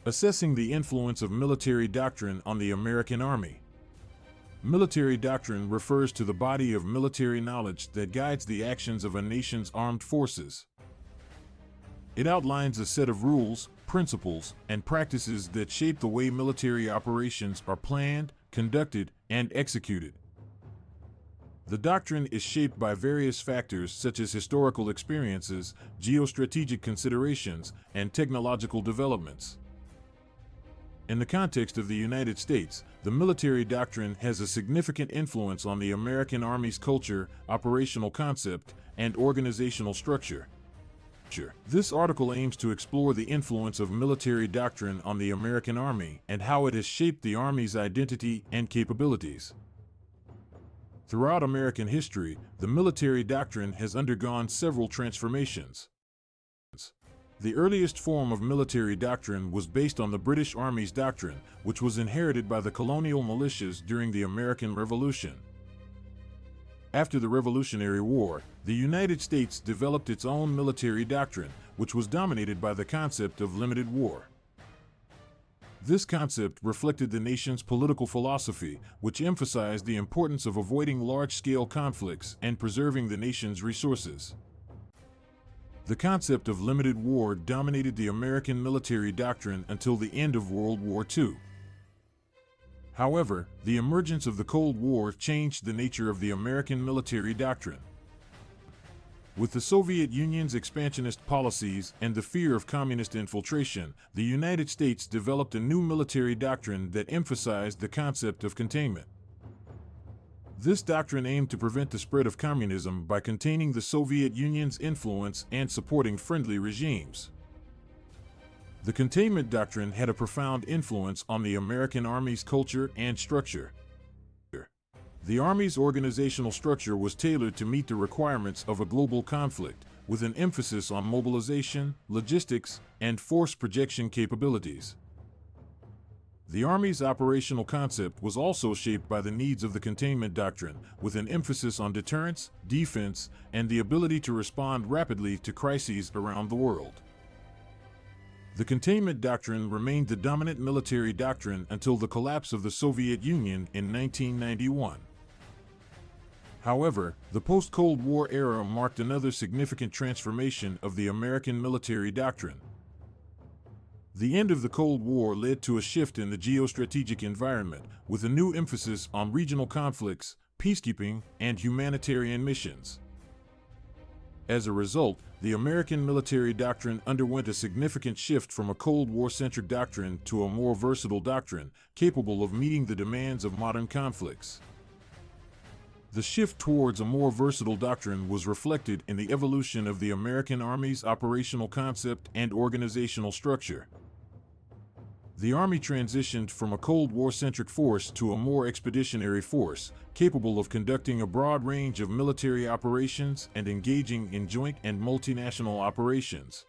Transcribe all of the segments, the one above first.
Assessing the influence of military doctrine on the American Army. Military doctrine refers to the body of military knowledge that guides the actions of a nation's armed forces. It outlines a set of rules, principles, and practices that shape the way military operations are planned, conducted, and executed. The doctrine is shaped by various factors such as historical experiences, geostrategic considerations, and technological developments. In the context of the United States, the military doctrine has a significant influence on the American Army's culture, operational concept, and organizational structure. This article aims to explore the influence of military doctrine on the American Army and how it has shaped the Army's identity and capabilities. Throughout American history, the military doctrine has undergone several transformations. The earliest form of military doctrine was based on the British Army's doctrine, which was inherited by the colonial militias during the American Revolution. After the Revolutionary War, the United States developed its own military doctrine, which was dominated by the concept of limited war. This concept reflected the nation's political philosophy, which emphasized the importance of avoiding large-scale conflicts and preserving the nation's resources. The concept of limited war dominated the American military doctrine until the end of World War II. However, the emergence of the Cold War changed the nature of the American military doctrine. With the Soviet Union's expansionist policies and the fear of communist infiltration, the United States developed a new military doctrine that emphasized the concept of containment. This doctrine aimed to prevent the spread of communism by containing the Soviet Union's influence and supporting friendly regimes. The containment doctrine had a profound influence on the American Army's culture and structure. The Army's organizational structure was tailored to meet the requirements of a global conflict, with an emphasis on mobilization, logistics, and force projection capabilities. The Army's operational concept was also shaped by the needs of the containment doctrine, with an emphasis on deterrence, defense, and the ability to respond rapidly to crises around the world. The containment doctrine remained the dominant military doctrine until the collapse of the Soviet Union in 1991. However, the post-Cold War era marked another significant transformation of the American military doctrine. The end of the Cold War led to a shift in the geostrategic environment, with a new emphasis on regional conflicts, peacekeeping, and humanitarian missions. As a result, the American military doctrine underwent a significant shift from a Cold War-centric doctrine to a more versatile doctrine, capable of meeting the demands of modern conflicts. The shift towards a more versatile doctrine was reflected in the evolution of the American Army's operational concept and organizational structure. The Army transitioned from a Cold War-centric force to a more expeditionary force, capable of conducting a broad range of military operations and engaging in joint and multinational operations.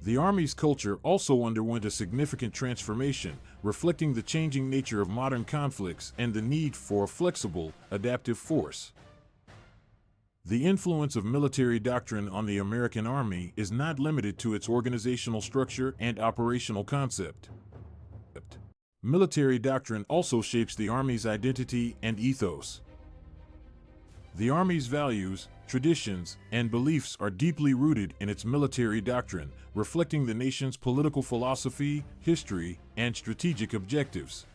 The Army's culture also underwent a significant transformation, reflecting the changing nature of modern conflicts and the need for a flexible, adaptive force. The influence of military doctrine on the American Army is not limited to its organizational structure and operational concept. Military doctrine also shapes the Army's identity and ethos. The Army's values, traditions, and beliefs are deeply rooted in its military doctrine, reflecting the nation's political philosophy, history, and strategic objectives.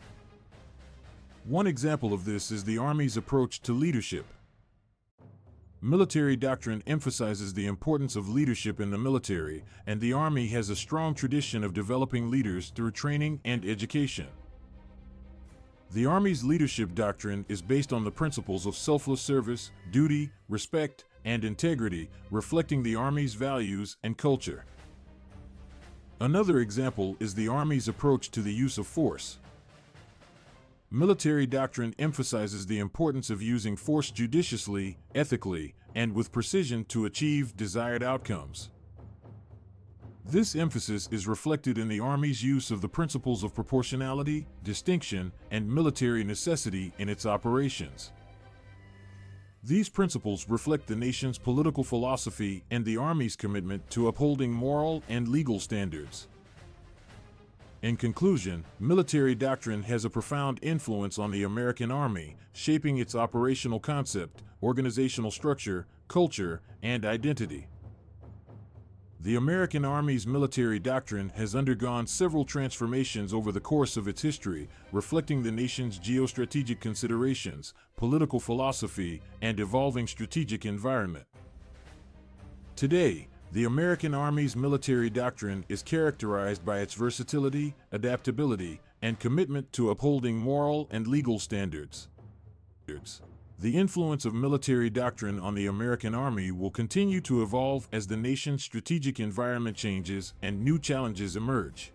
One example of this is the Army's approach to leadership. Military doctrine emphasizes the importance of leadership in the military, and the Army has a strong tradition of developing leaders through training and education. The Army's leadership doctrine is based on the principles of selfless service, duty, respect, and integrity, reflecting the Army's values and culture. Another example is the Army's approach to the use of force. Military doctrine emphasizes the importance of using force judiciously, ethically, and with precision to achieve desired outcomes. This emphasis is reflected in the Army's use of the principles of proportionality, distinction, and military necessity in its operations. These principles reflect the nation's political philosophy and the Army's commitment to upholding moral and legal standards. In conclusion, military doctrine has a profound influence on the American Army, shaping its operational concept, organizational structure, culture, and identity. The American Army's military doctrine has undergone several transformations over the course of its history, reflecting the nation's geostrategic considerations, political philosophy, and evolving strategic environment. Today, the American Army's military doctrine is characterized by its versatility, adaptability, and commitment to upholding moral and legal standards. The influence of military doctrine on the American Army will continue to evolve as the nation's strategic environment changes and new challenges emerge.